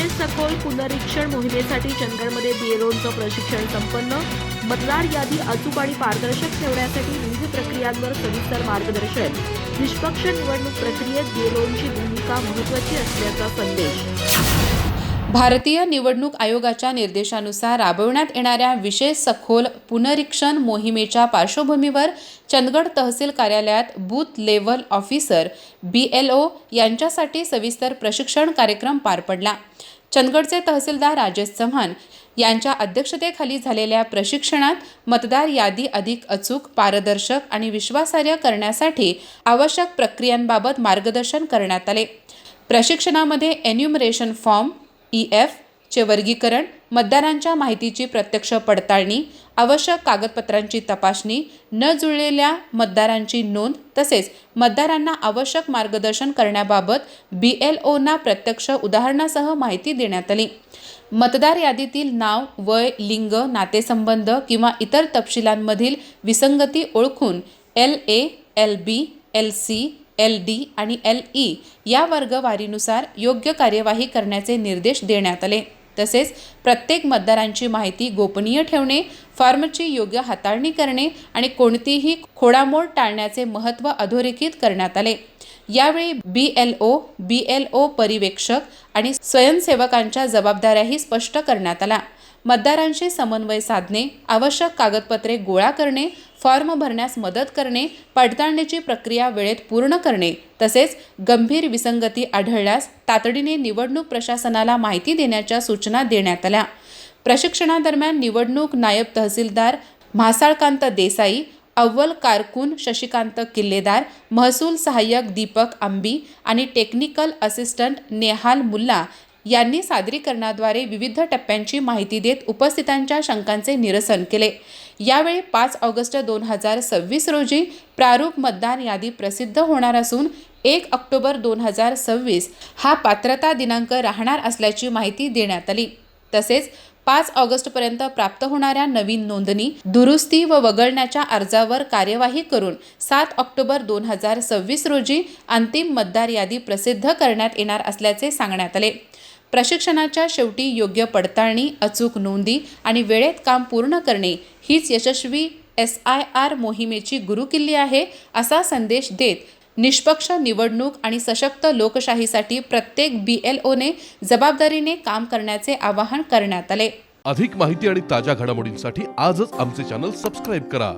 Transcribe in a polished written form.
विशेष सखोल पुनरीक्षण मोहिमेसाठी चंदगडमध्ये बीएलओंचं प्रशिक्षण संपन्न. मतदार यादी अचूक आणि पारदर्शक ठेवण्यासाठी विविध प्रक्रियांवर सविस्तर मार्गदर्शन. निष्पक्ष निवडणूक प्रक्रियेत बीएलओंची भूमिका महत्त्वाची असल्याचा संदेश. भारतीय निवडणूक आयोगाच्या निर्देशानुसार राबविण्यात येणाऱ्या विशेष सखोल पुनरीक्षण मोहिमेच्या पार्श्वभूमीवर चंदगड तहसील कार्यालयात बूथ लेव्हल ऑफिसर BLO यांच्यासाठी सविस्तर प्रशिक्षण कार्यक्रम पार पडला. चंदगडचे तहसीलदार राजेश चव्हाण यांच्या अध्यक्षतेखाली झालेल्या प्रशिक्षणात मतदार यादी अधिक अचूक, पारदर्शक आणि विश्वासार्ह करण्यासाठी आवश्यक प्रक्रियांबाबत मार्गदर्शन करण्यात आले. प्रशिक्षणामध्ये एन्युमरेशन फॉर्म EF चे वर्गीकरण, मतदारांच्या माहितीची प्रत्यक्ष पडताळणी, आवश्यक कागदपत्रांची तपासणी, न जुळलेल्या मतदारांची नोंद तसेच मतदारांना आवश्यक मार्गदर्शन करण्याबाबत BLOंना प्रत्यक्ष उदाहरणासह माहिती देण्यात आली. मतदार यादीतील नाव, वय, लिंग, नातेसंबंध किंवा इतर तपशिलांमधील विसंगती ओळखून LA, LB, LC, LD आणि LE या वर्गवारीनुसार योग्य कार्यवाही करण्याचे निर्देश देण्यात आले. तसेच प्रत्येक मतदारांची माहिती गोपनीय ठेवणे, फॉर्मची योग्य हाताळणी करणे आणि कोणतीही खोडामोड टाळण्याचे महत्त्व अधोरेखित करण्यात आले. यावेळी BLO परिवेक्षक आणि स्वयंसेवकांच्या जबाबदाऱ्याही स्पष्ट करण्यात आल्या. मतदारांशी समन्वय साधणे, आवश्यक कागदपत्रे गोळा करणे, फॉर्म भरण्यास मदत करणे, पडताळणीची प्रक्रिया वेळेत पूर्ण करणे तसेच गंभीर विसंगती आढळल्यास तातडीने निवडणूक प्रशासनाला माहिती देण्याच्या सूचना देण्यात आल्या. प्रशिक्षणादरम्यान निवडणूक नायब तहसीलदार म्हासाळकांत देसाई, अव्वल कारकून शशिकांत किल्लेदार, महसूल सहाय्यक दीपक आंबी आणि टेक्निकल असिस्टंट नेहाल मुल्ला यांनी सादरीकरणाद्वारे विविध टप्प्यांची माहिती देत उपस्थितांच्या शंकांचे निरसन केले. यावेळी 5 ऑगस्ट 2026 रोजी प्रारूप मतदार यादी प्रसिद्ध होणार असून 1 ऑक्टोबर 2026 हा पात्रता दिनांक राहणार असल्याची माहिती देण्यात आली. तसेच 5 ऑगस्टपर्यंत प्राप्त होणाऱ्या नवीन नोंदणी, दुरुस्ती व वगळण्याच्या अर्जावर कार्यवाही करून 7 ऑक्टोबर 2026 रोजी अंतिम मतदार यादी प्रसिद्ध करण्यात येणार असल्याचे सांगण्यात आले. प्रशिक्षणाच्या शेवटी योग्य पडताळणी, अचूक नोंदी आणि वेळेत काम पूर्ण करणे हीच यशस्वी SIR मोहिमेची गुरुकिल्ली आहे असा संदेश देत निष्पक्ष निवडणूक आणि सशक्त लोकशाहीसाठी प्रत्येक BLOने जबाबदारीने काम करण्याचे आवाहन करण्यात आले. अधिक माहिती आणि ताज्या घडामोडींसाठी आजच आमचे चॅनल सबस्क्राईब करा.